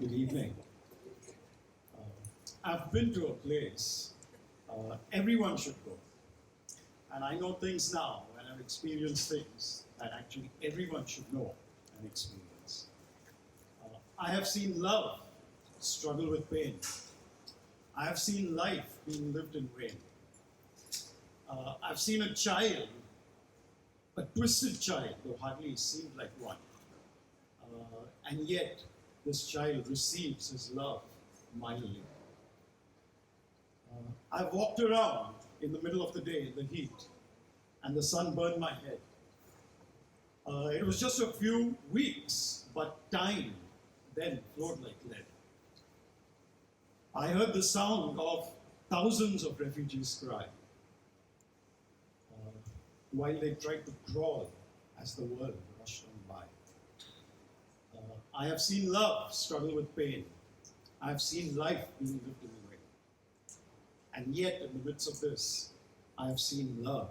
Good evening. I've been to a place everyone should go. And I know things now, and I've experienced things that actually everyone should know and experience. I have seen love struggle with pain. I have seen life being lived in vain. I've seen a child, a twisted child, who hardly seemed like one. And yet, this child receives his love mildly. I've walked around in the middle of the day in the heat, and the sun burned my head. It was just a few weeks, but time then flowed like lead. I heard the sound of thousands of refugees cry while they tried to crawl as the world rushed on by. I have seen love struggle with pain. I have seen life being lived in a way. And yet, in the midst of this, I have seen love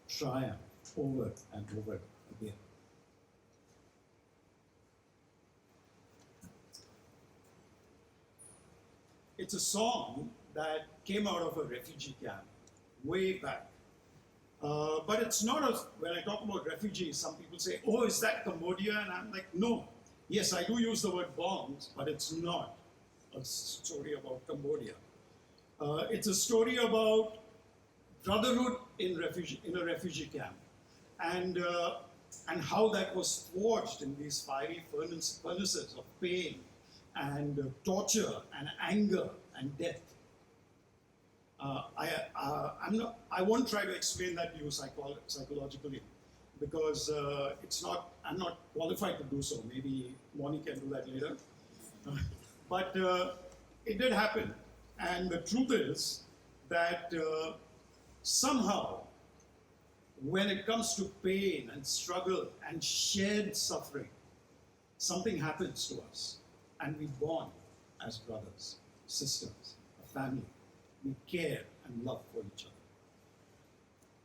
triumph over and over again. It's a song that came out of a refugee camp way back. But it's not when I talk about refugees, some people say, oh, is that Cambodia? And I'm like, no. Yes, I do use the word Bongs, but it's not a story about Cambodia. It's a story about brotherhood in a refugee camp, and how that was forged in these fiery furnaces of pain and torture and anger and death. I won't try to explain that to you psychologically, because I'm not qualified to do so. Maybe Moni can do that later. But it did happen. And the truth is that somehow, when it comes to pain and struggle and shared suffering, something happens to us. And we bond as brothers, sisters, a family. We care and love for each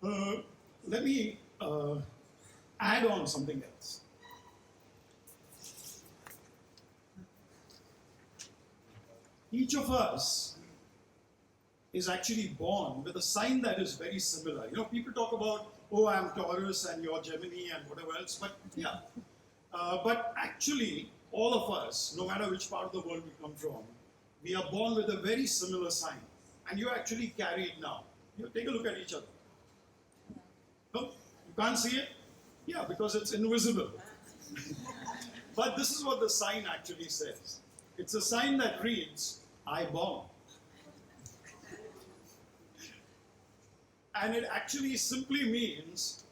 other. Let me add on something else. Each of us is actually born with a sign that is very similar. You know, people talk about, oh, I'm Taurus and you're Gemini and whatever else, but yeah. But actually, all of us, no matter which part of the world we come from, we are born with a very similar sign. And you actually carry it now. You take a look at each other. No? You can't see it? Yeah, because it's invisible. But this is what the sign actually says. It's a sign that reads, I bong. And it actually simply means,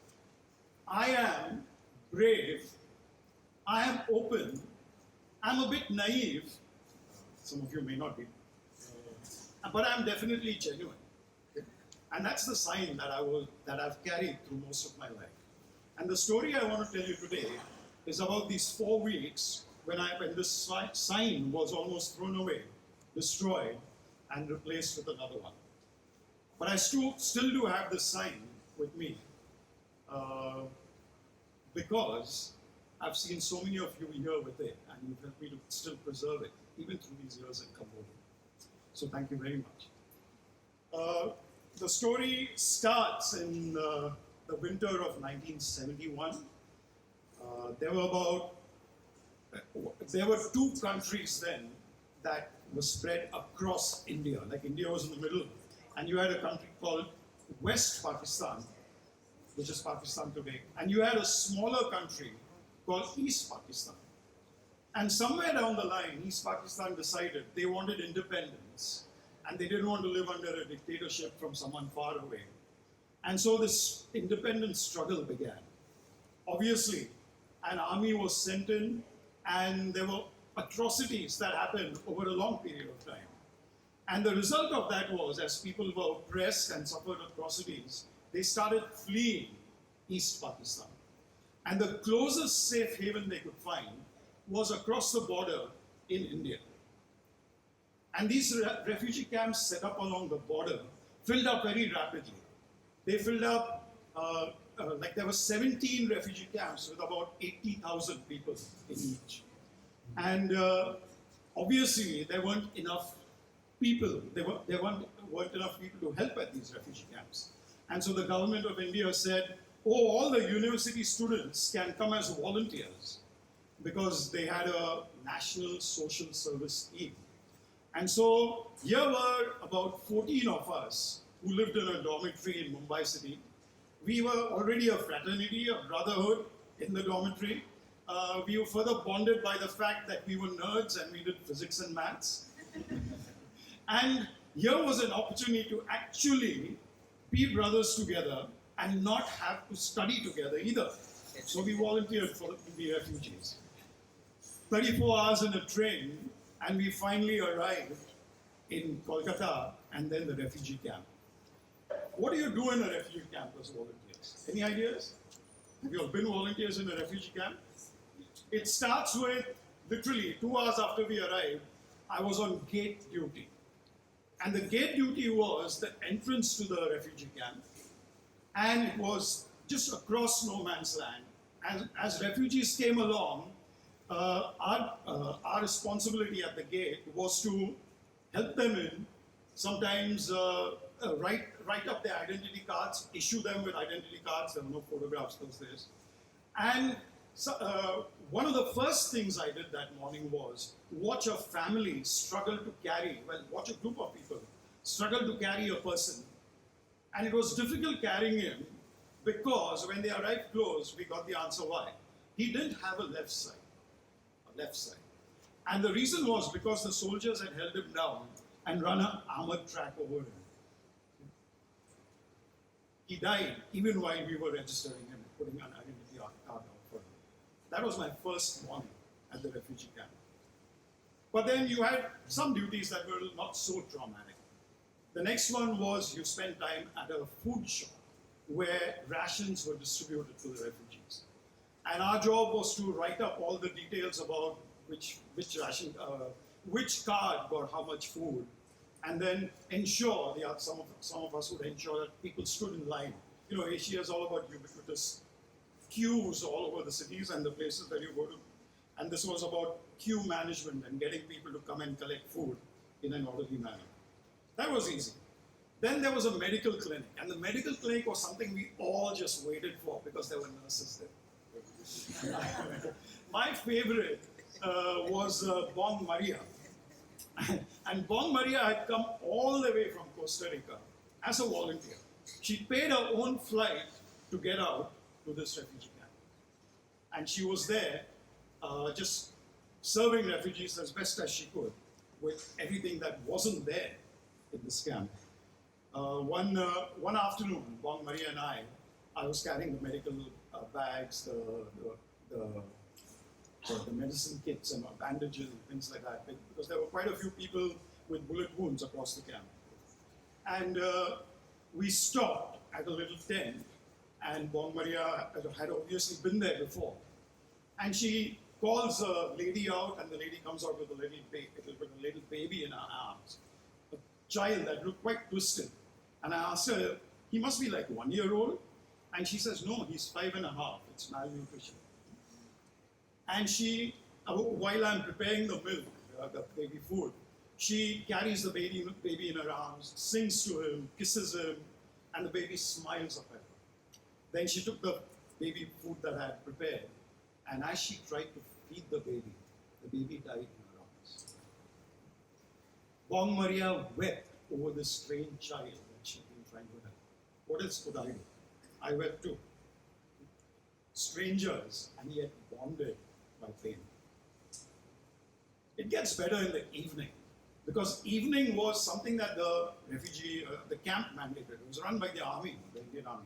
I am brave, I am open, I'm a bit naive, some of you may not be, but I'm definitely genuine. Okay? And that's the sign that I've carried through most of my life. And the story I want to tell you today is about these 4 weeks when this sign was almost thrown away, destroyed, and replaced with another one. But I still do have this sign with me because I've seen so many of you here with it, and you've helped me to still preserve it, even through these years in Cambodia. So thank you very much. The story starts in the winter of 1971. There were 2 countries then that were spread across India. Like India was in the middle, and you had a country called West Pakistan, which is Pakistan today, and you had a smaller country called East Pakistan. And somewhere down the line, East Pakistan decided they wanted independence, and they didn't want to live under a dictatorship from someone far away. And so this independence struggle began. Obviously, an army was sent in, and there were atrocities that happened over a long period of time. And the result of that was, as people were oppressed and suffered atrocities, they started fleeing East Pakistan. And the closest safe haven they could find was across the border in India. And these refugee camps set up along the border filled up very rapidly. They filled up, like there were 17 refugee camps with about 80,000 people in each. And obviously there weren't enough people, weren't enough people to help at these refugee camps. And so the government of India said, oh, all the university students can come as volunteers because they had a national social service team. And so here were about 14 of us who lived in a dormitory in Mumbai city. We were already a fraternity, a brotherhood in the dormitory. We were further bonded by the fact that we were nerds and we did physics and maths. And here was an opportunity to actually be brothers together and not have to study together either. So we volunteered to be refugees. 34 hours in a train, and we finally arrived in Kolkata and then the refugee camp. What do you do in a refugee camp as volunteers? Any ideas? Have you all been volunteers in a refugee camp? It starts with, literally, 2 hours after we arrived, I was on gate duty. And the gate duty was the entrance to the refugee camp. And it was just across no man's land. As refugees came along, our responsibility at the gate was to help them in, sometimes write up their identity cards, issue them with identity cards. There were no photographs those days. And so, one of the first things I did that morning was watch a family struggle to carry, watch a group of people struggle to carry a person. And it was difficult carrying him because when they arrived close, we got the answer why. He didn't have a left side. And the reason was because the soldiers had held him down and run an armored track over him. He died even while we were registering him, putting an identity card out for him. That was my first morning at the refugee camp. But then you had some duties that were not so traumatic. The next one was you spent time at a food shop where rations were distributed to the refugees. And our job was to write up all the details about which card got how much food, and then ensure, some of us would ensure that people stood in line. You know, Asia is all about ubiquitous queues all over the cities and the places that you go to. And this was about queue management and getting people to come and collect food in an orderly manner. That was easy. Then there was a medical clinic, and the medical clinic was something we all just waited for because there were nurses there. My favorite was Bong Maria. And Bong Maria had come all the way from Costa Rica as a volunteer. She paid her own flight to get out to this refugee camp. And she was there just serving refugees as best as she could with everything that wasn't there in this camp. One afternoon, Bong Maria and I was carrying the medical bags, the medicine kits and bandages and things like that, because there were quite a few people with bullet wounds across the camp. And we stopped at a little tent, and Bong Maria had obviously been there before. And she calls a lady out, and the lady comes out with a little baby in her arms, a child that looked quite twisted. And I asked her, he must be like 1 year old? And she says, no, he's 5.5, it's malnutrition. And she, while I'm preparing the milk, the baby food, she carries the baby in her arms, sings to him, kisses him, and the baby smiles up at her. Then she took the baby food that I had prepared, and as she tried to feed the baby died in her arms. Bong Maria wept over this strange child that she'd been trying to help. What else could I do? I wept too. Strangers, and yet bonded by pain. It gets better in the evening, because evening was something that the camp mandated. It was run by the army, the Indian army.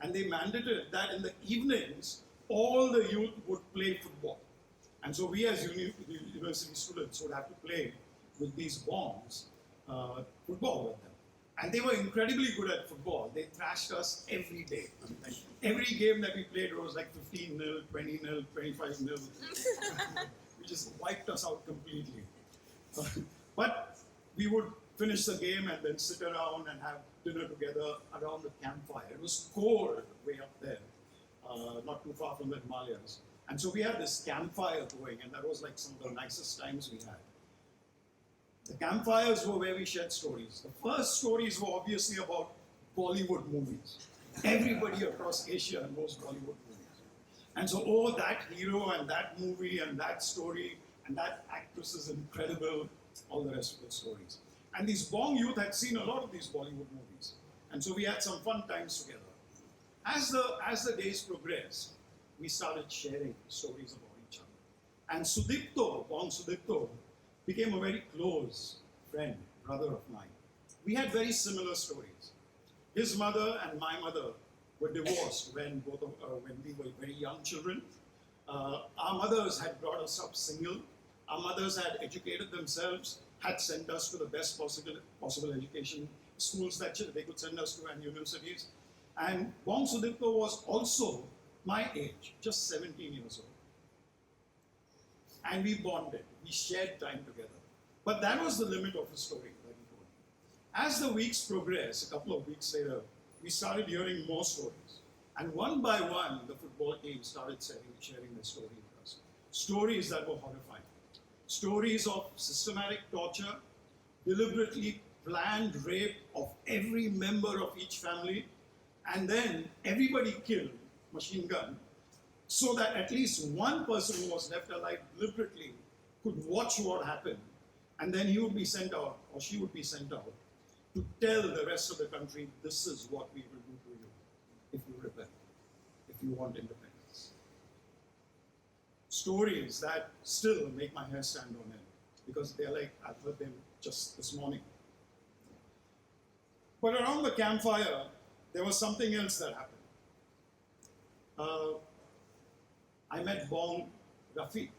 And they mandated that in the evenings, all the youth would play football. And so we as university students would have to play with these bongs, football with them. And they were incredibly good at football. They thrashed us every day. Every game that we played was like 15-0, 20-0, 25-0. We just wiped us out completely. But we would finish the game and then sit around and have dinner together around the campfire. It was cold way up there, not too far from the Himalayas. And so we had this campfire going, and that was like some of the nicest times we had. The campfires were where we shared stories. The first stories were obviously about Bollywood movies. Everybody across Asia knows Bollywood movies. And so, oh, that hero and that movie and that story and that actress is incredible, all the rest of the stories. And these Bong youth had seen a lot of these Bollywood movies. And so we had some fun times together. As the days progressed, we started sharing stories about each other. And Sudipto, Bong Sudipto, became a very close friend, brother of mine. We had very similar stories. His mother and my mother were divorced when we were very young children. Our mothers had brought us up single. Our mothers had educated themselves, had sent us to the best possible education schools that they could send us to and universities. And Bong Sudipto was also my age, just 17 years old. And we bonded, we shared time together. But that was the limit of the story that he told me. As the weeks progressed, a couple of weeks later, we started hearing more stories. And one by one, the football team started sharing their stories with us. Stories that were horrifying. Stories of systematic torture, deliberately planned rape of every member of each family, and then everybody killed, machine gun, so that at least one person who was left alive deliberately could watch what happened, and then he would be sent out, or she would be sent out, to tell the rest of the country, this is what we will do to you if you rebel, if you want independence. Stories that still make my hair stand on end, because they're like, I've heard them just this morning. But around the campfire, there was something else that happened. I met Bong Rafiq.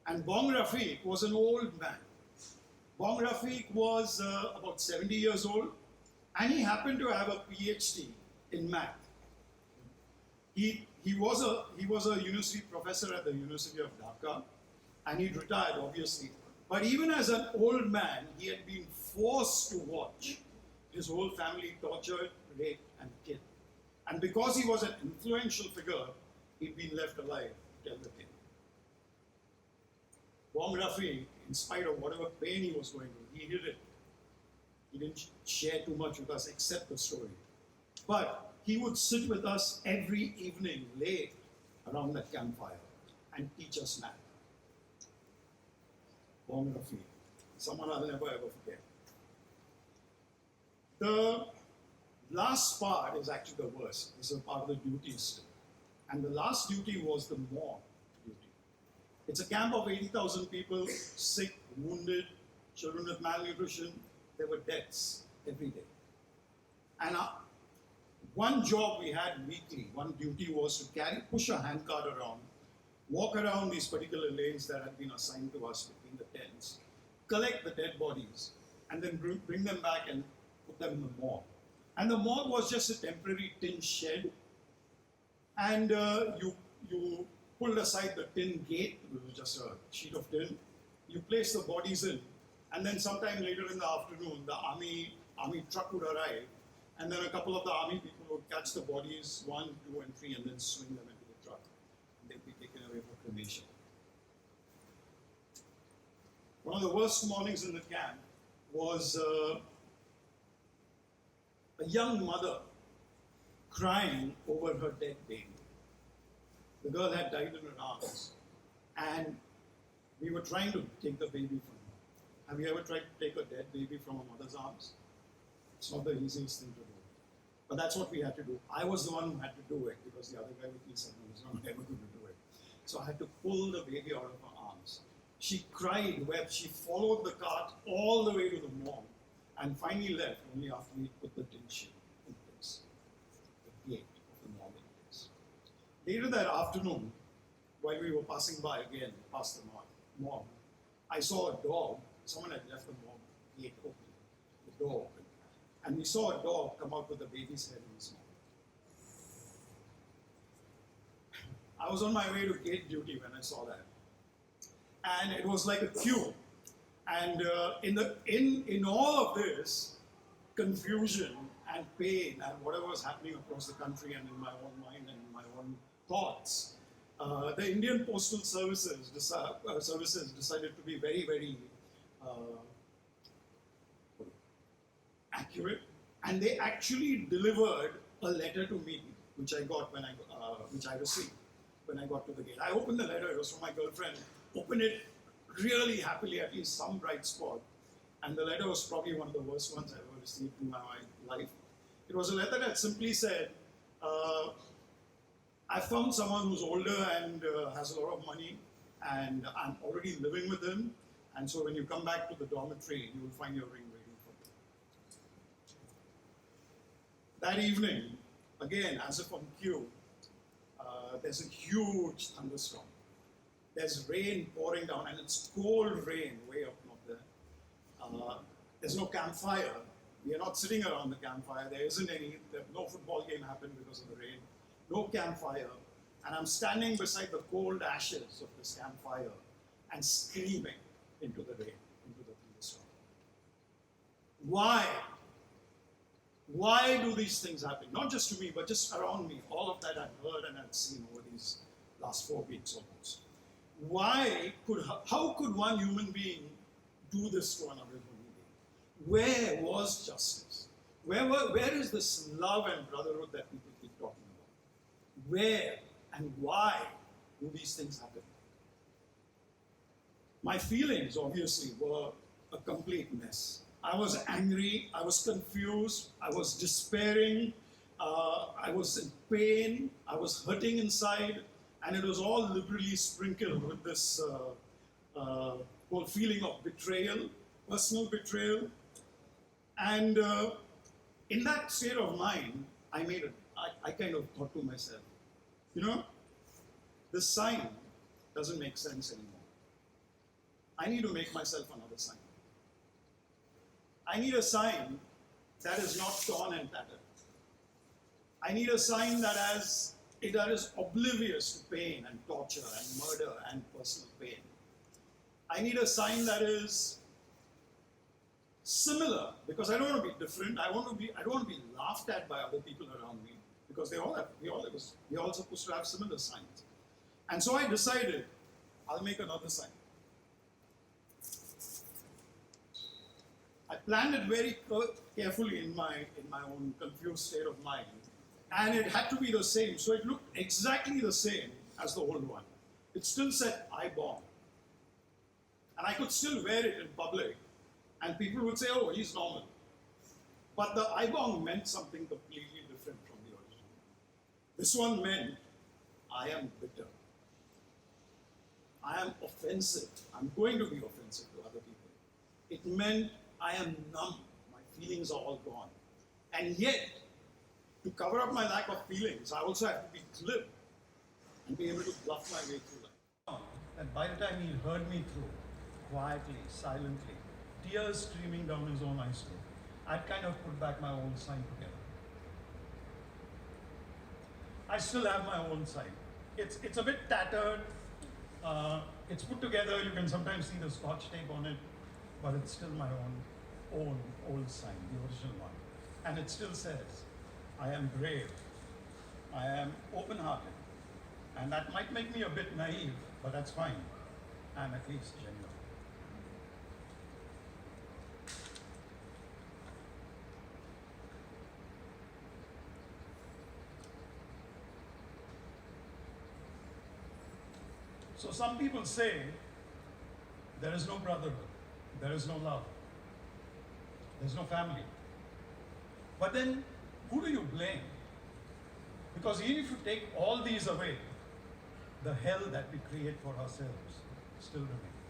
And Bong Rafiq was an old man. Bong Rafiq was about 70 years old, and he happened to have a PhD in math. He was a university professor at the University of Dhaka, and he'd retired, obviously. But even as an old man, he had been forced to watch his whole family tortured, raped, and killed. And because he was an influential figure, he'd been left alive to tell the tale. Bong Rafiq, in spite of whatever pain he was going through, he hid it. He didn't share too much with us except the story. But he would sit with us every evening late around that campfire and teach us math. Bong Rafiq, someone I'll never ever forget. The last part is actually the worst. This is a part of the duties. And the last duty was the morgue duty. It's a camp of 80,000 people, sick, wounded, children with malnutrition. There were deaths every day. And one job we had weekly, one duty was to push a handcart around, walk around these particular lanes that had been assigned to us between the tents, collect the dead bodies, and then bring them back and put them in the morgue. And the morgue was just a temporary tin shed, and you pulled aside the tin gate, which was just a sheet of tin. You placed the bodies in, and then sometime later in the afternoon, the army truck would arrive, and then a couple of the army people would catch the bodies, 1, 2, and 3, and then swing them into the truck. And they'd be taken away for cremation. One of the worst mornings in the camp was a young mother crying over her dead baby. The girl had died in her arms, and we were trying to take the baby from her. Have you ever tried to take a dead baby from a mother's arms? It's not the easiest thing to do. But that's what we had to do. I was the one who had to do it because the other guy with me said he was not ever going to do it. So I had to pull the baby out of her arms. She cried, wept. She followed the cart all the way to the morgue and finally left only after we put the tin sheet in place, the gate of the morgue in place. Later that afternoon, while we were passing by again, past the morgue, I saw a dog. Someone had left the morgue gate open, the door open. And we saw a dog come out with a baby's head in his mouth. I was on my way to gate duty when I saw that. And it was like a queue. And in all of this confusion and pain and whatever was happening across the country and in my own mind and in my own thoughts, the Indian Postal Services decided to be very, very accurate, and they actually delivered a letter to me, which I got which I received when I got to the gate. I opened the letter; it was from my girlfriend. Opened it really happily, at least some bright spot. And the letter was probably one of the worst ones I've ever received in my life. It was a letter that simply said, I found someone who's older and has a lot of money, and I'm already living with him. And so when you come back to the dormitory, you will find your ring waiting for you. That evening, again, as if on cue, there's a huge thunderstorm. There's rain pouring down, and it's cold rain way up north there. There's no campfire. We are not sitting around the campfire. There isn't any. No football game happened because of the rain. No campfire. And I'm standing beside the cold ashes of this campfire and screaming into the rain, into the thunderstorm. Why? Why do these things happen? Not just to me, but just around me. All of that I've heard and I've seen over these last 4 weeks almost. How could one human being do this to another human being? Where was justice? Where is this love and brotherhood that people keep talking about? Where and why do these things happen? My feelings, obviously, were a complete mess. I was angry, I was confused, I was despairing, I was in pain, I was hurting inside, and it was all liberally sprinkled with this whole feeling of betrayal, personal betrayal. And in that state of mind, I kind of thought to myself, this sign doesn't make sense anymore. I need to make myself another sign. I need a sign that is not torn and tattered. I need a sign that is oblivious to pain and torture and murder and personal pain. I need a sign that is similar, because I don't want to be different. I don't want to be laughed at by other people around me, because we're all supposed to have similar signs. And so I decided I'll make another sign. I planned it very carefully in my own confused state of mind, and it had to be the same. So it looked exactly the same as the old one. It still said "I Bong," and I could still wear it in public, and people would say, "Oh, he's normal." But the "I Bong" meant something completely different from the original. This one meant, "I am bitter. I am offensive. I'm going to be offensive to other people." It meant, I am numb. My feelings are all gone. And yet, to cover up my lack of feelings, I also have to be glib and be able to bluff my way through life. And by the time he heard me through, quietly, silently, tears streaming down his own eyes too, I'd kind of put back my own sign together. I still have my own sign. It's a bit tattered. It's put together. You can sometimes see the scotch tape on it, but it's still my own old sign, the original one. And it still says, I am brave, I am open-hearted. And that might make me a bit naive, but that's fine. I'm at least genuine. So some people say, there is no brotherhood, there is no love, there's no family. But then, who do you blame? Because even if you take all these away, the hell that we create for ourselves still remains.